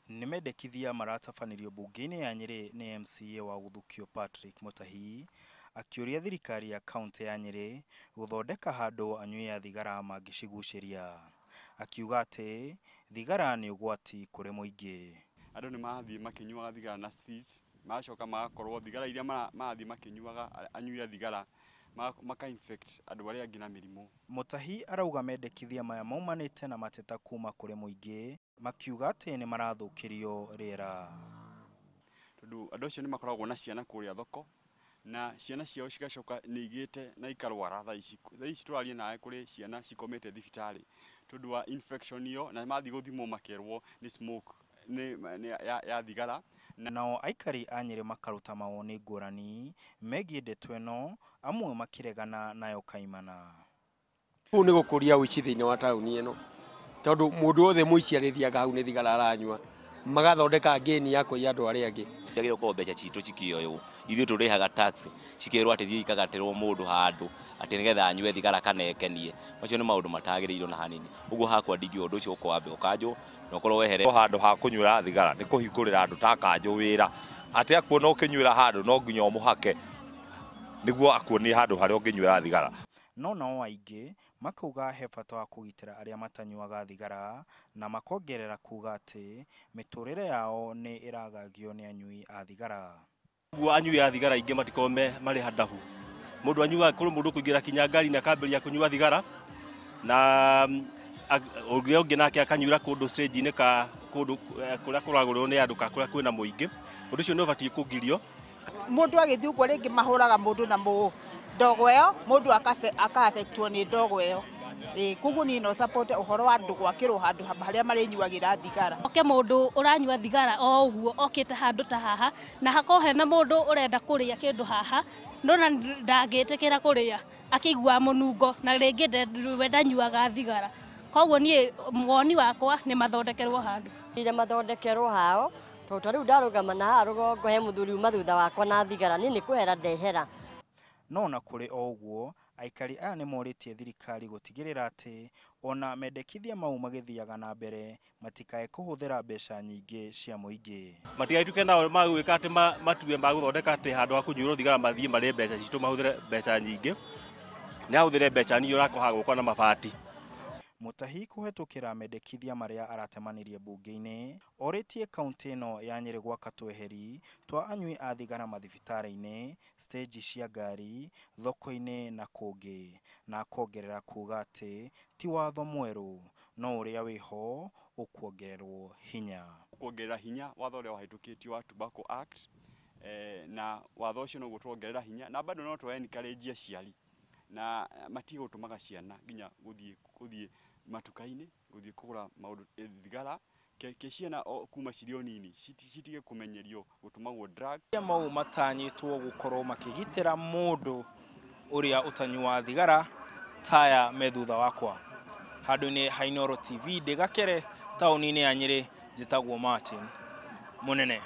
Nimendekithia maratabanĩrio mbunge-inĩ ya Nyeri nĩ MCA wa Gũthukio Patrick Mutahi akĩũria thirikari ya kaunti ya Nyeri gũthondeka handũ anyui a thigara mangĩcigucĩria. Akiuga atĩ thigara nĩ ũgwati kũrĩ mũingĩ. Andũ nĩ marathiĩ makĩnyuaga thigara na street, magacoka magakorwo thigara iria marathiĩ makĩnyuaga anyui a thigara maka-infect andũ arĩa angĩ na mĩrimũ. Mutahi arauga mendekithia maya maumanĩte na mateta kuma kũrĩ mũingĩ, makiuga atĩ nĩ marathũkĩrio rĩera. Tondũ andũ acio nĩ makoragwo na ciana kũrĩa thoko, na ciana ciao cigacoka nĩ igĩte na ikarwara thaa ici tũraria nawe kũrĩ ciana cikomete thibitarĩ tondũ wa infection iyo, na mathiĩ gũthimwo makerwo nĩ smoke ya thigara. Nao aikari a Nyeri makaruta mawoni ngũrani megiĩ ndeto ĩno, amwe makĩregana nayo kaimana. Kũu nĩ gũkũria ũici thĩinĩ wa taũni ĩno, tondũ mũndũ wothe mũici arĩthiaga hau nĩ thigara aranyua, magathondeka ngeni ya kũiya andũ arĩa angĩ. Yagĩrĩirwo gũkorwo mbeca citũ cikĩoywo, ithuĩ tũrĩhaga tax, cikerwo atĩ thiĩ ikagatĩrwo mũndũ handũ atĩ nĩgetha anyue thigara kana ekenie. Macio nĩ maũndũ matagĩrĩirwo na hanini. Ũguo hakwa ndingĩũndũ ũcio ũkwambe ũkanjwo na ũkorwo wehere handũ ha kũnyuĩra thigara nĩ kũhingũrĩra andũ ta kanjũ wĩra. Atĩ akuona ũkĩnyuĩra handũ no nginya ũmũhake nĩguo akuonie handũ harĩa ũngĩnyuĩra thigara. No nao aingĩ makauga he bata wa kũgitĩra arĩa matanyuaga thigara, na makongerera kuga atĩ mĩtũrĩre yao nĩ ĩragagio nĩ anyui a thigara. Ũguo anyui a thigara aingĩ matiko marĩ hadabu. Mũndũ anyuaga kũrĩ mũndũ kũingĩra kinya ngari na akambĩrĩria kũnyua thigara, na ũrĩa ũngĩ nake akanyuĩra kũndũ stage-inĩ ka kũndũ kũrĩa kũragũrĩrwo nĩ andũ ka kũrĩa kwĩna mũingĩ. Ũndũ ũcio nĩ ũbatiĩ kũgirio. Mũndũ agĩthiĩ ũguo rĩngĩ mahũraga mũndũ na ndogo ĩyo, mũndũ aka-affectwo nĩ ndogo ĩyo. Koguo niĩ no support ũhoro wa andũ gwakĩrwo handũ harĩa marĩnyuagĩra thigara. Oke mũndũ ũranyua thigara o ũguo okĩte handũ ta haha, na hakorwo hena mũndũ ũrenda kũrĩa kĩndũ haha, ndona ndangĩtĩkĩra kũrĩa akĩigua mũnungo na rĩngĩ ndanyuaga thigara. Koguo niĩ mwoni wakwa nĩ mathondekerwo handũ. Ile mathondekerwo hao, tondũ rĩu ndarũgama na haha rũgongo he mũthuri uma thutha wakwa na thigara, niĩ nĩ kwehera ndehera. No na kũrĩ o ũguo, aikari aya nĩ morĩtie thirikari gũtigĩrĩra atĩ ona mendekithia mau magĩthiaga na mbere matikae kũhũthĩra mbeca nyingĩ cia mũingĩ. Matigagĩtuĩke nao magwĩka atĩ matue magũthondeka atĩ handũ ha kũnyuĩrwo thigara mathiĩ marĩe mbeca citũ mahũthĩre mbeca nyingĩ, nĩ ahũthĩre mbeca nini ũrakoha gũkwa na mabati. Mutahi kũhetũkĩra mendekithia marĩa aratemanĩria mbunge-inĩ, orĩtie kaunti ĩno ya Nyeri gwaka tweheri twa anyui a thigara mathibitarĩ-inĩ, stage cia ngari, thoko-inĩ na kũngĩ, na akongerera kuga atĩ ti watho mwerũ, no ũrĩa wĩho ũkuongererwo hinya. Kuongerera hinya watho ũrĩa wahĩtũkĩtio wa Tobacco Act, na watho ũcio no gũtuongerera hinya, na bado no tũ-encourage aciari na matige gũtũmaga ciana nginya gũthiĩ matuka-inĩ, gũthiĩ kũgũra maũndũ thigara. Ciana kuma cirĩ o nini citige kũmenyerio gũtũmagwo drugs. Mau matanyĩtwo gũkorwo makĩgitĩra mũndũ ũrĩa ũtanyua thigara taya me thutha wakwa. Handũ-inĩ ha Inooro TV ndĩgakere taũni-inĩ ya Nyeri, njĩtagwo Martin Mũnene.